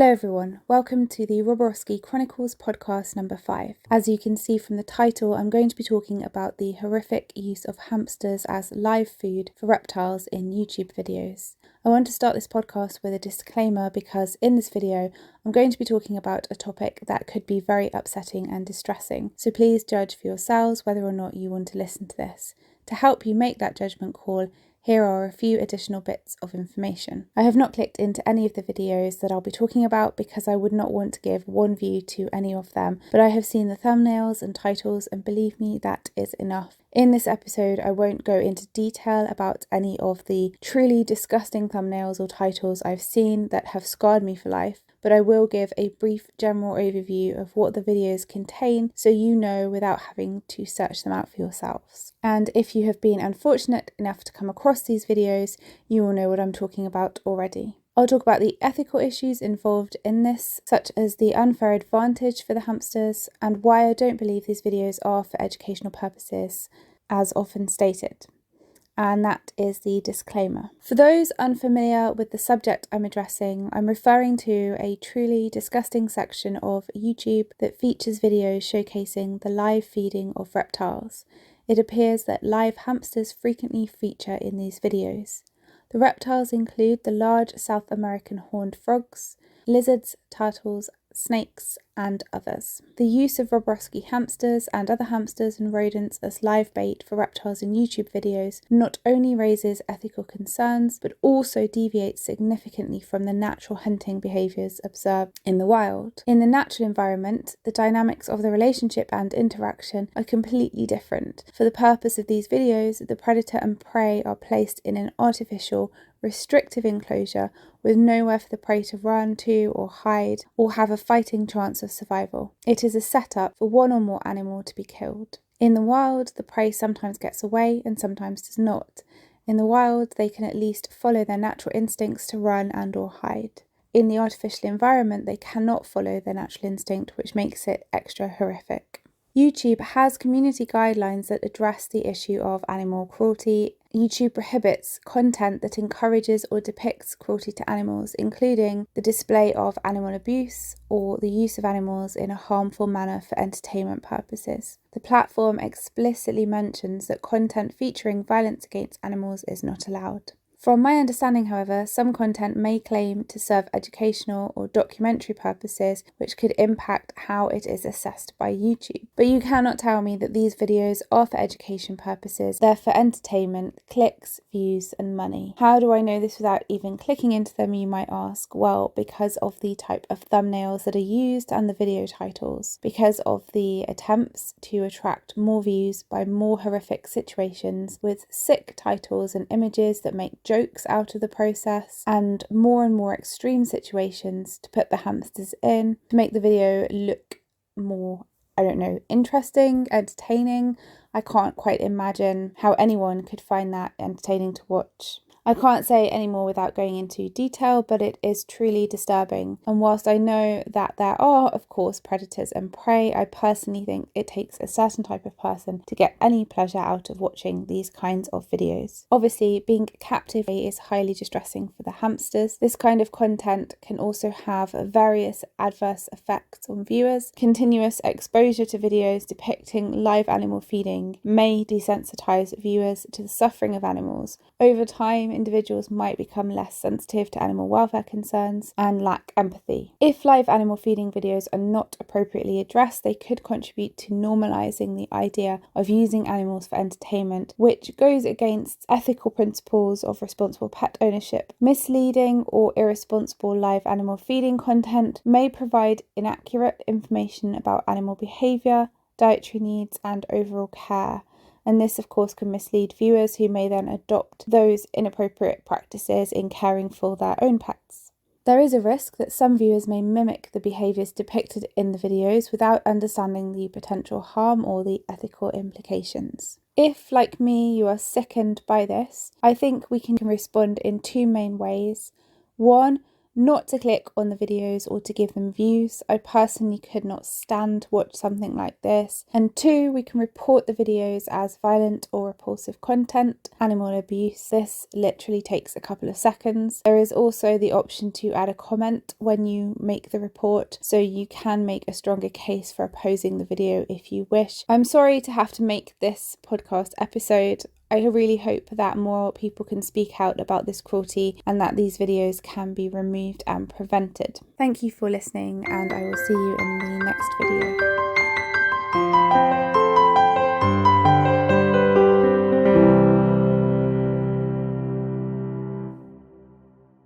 Hello everyone, welcome to the Roborovski Chronicles podcast number 5. As you can see from the title, I'm going to be talking about the horrific use of hamsters as live food for reptiles in YouTube videos. I want to start this podcast with a disclaimer because in this video I'm going to be talking about a topic that could be very upsetting and distressing, so please judge for yourselves whether or not you want to listen to this. To help you make that judgment call, here are a few additional bits of information. I have not clicked into any of the videos that I'll be talking about because I would not want to give one view to any of them, but I have seen the thumbnails and titles and believe me, that is enough. In this episode, I won't go into detail about any of the truly disgusting thumbnails or titles I've seen that have scarred me for life, but I will give a brief general overview of what the videos contain so you know without having to search them out for yourselves. And if you have been unfortunate enough to come across these videos, you will know what I'm talking about already. I'll talk about the ethical issues involved in this, such as the unfair advantage for the hamsters and why I don't believe these videos are for educational purposes, as often stated. And that is the disclaimer. For those unfamiliar with the subject I'm addressing, I'm referring to a truly disgusting section of YouTube that features videos showcasing the live feeding of reptiles. It appears that live hamsters frequently feature in these videos. The reptiles include the large South American horned frogs, lizards, turtles, snakes, and others. The use of Roborovski hamsters and other hamsters and rodents as live bait for reptiles in YouTube videos not only raises ethical concerns, but also deviates significantly from the natural hunting behaviours observed in the wild. In the natural environment, the dynamics of the relationship and interaction are completely different. For the purpose of these videos, the predator and prey are placed in an artificial, restrictive enclosure with nowhere for the prey to run to or hide or have a fighting chance of survival. It is a setup for one or more animal to be killed. In the wild, the prey sometimes gets away and sometimes does not. In the wild, they can at least follow their natural instincts to run and or hide. In the artificial environment, they cannot follow their natural instinct, which makes it extra horrific. YouTube has community guidelines that address the issue of animal cruelty. YouTube prohibits content that encourages or depicts cruelty to animals, including the display of animal abuse or the use of animals in a harmful manner for entertainment purposes. The platform explicitly mentions that content featuring violence against animals is not allowed. From my understanding, however, some content may claim to serve educational or documentary purposes, which could impact how it is assessed by YouTube. But you cannot tell me that these videos are for education purposes. They're for entertainment, clicks, views, and money. How do I know this without even clicking into them, you might ask? Well, because of the type of thumbnails that are used and the video titles. Because of the attempts to attract more views by more horrific situations with sick titles and images that make jokes out of the process, and more extreme situations to put the hamsters in to make the video look more, interesting, entertaining. I can't quite imagine how anyone could find that entertaining to watch. I can't say any more without going into detail, but it is truly disturbing. And whilst I know that there are, of course, predators and prey, I personally think it takes a certain type of person to get any pleasure out of watching these kinds of videos. Obviously, being captive is highly distressing for the hamsters. This kind of content can also have various adverse effects on viewers. Continuous exposure to videos depicting live animal feeding may desensitize viewers to the suffering of animals. Over time, individuals might become less sensitive to animal welfare concerns and lack empathy. If live animal feeding videos are not appropriately addressed, they could contribute to normalizing the idea of using animals for entertainment, which goes against ethical principles of responsible pet ownership. Misleading or irresponsible live animal feeding content may provide inaccurate information about animal behavior, dietary needs, and overall care. And this, of course, can mislead viewers who may then adopt those inappropriate practices in caring for their own pets. There is a risk that some viewers may mimic the behaviours depicted in the videos without understanding the potential harm or the ethical implications. If, like me, you are sickened by this, I think we can respond in two main ways. One, not to click on the videos or to give them views. I personally could not stand to watch something like this. And 2, we can report the videos as violent or repulsive content, animal abuse. This literally takes a couple of seconds. There is also the option to add a comment when you make the report, so you can make a stronger case for opposing the video if you wish. I'm sorry to have to make this podcast episode. I really hope that more people can speak out about this cruelty and that these videos can be removed and prevented. Thank you for listening, and I will see you in the next video.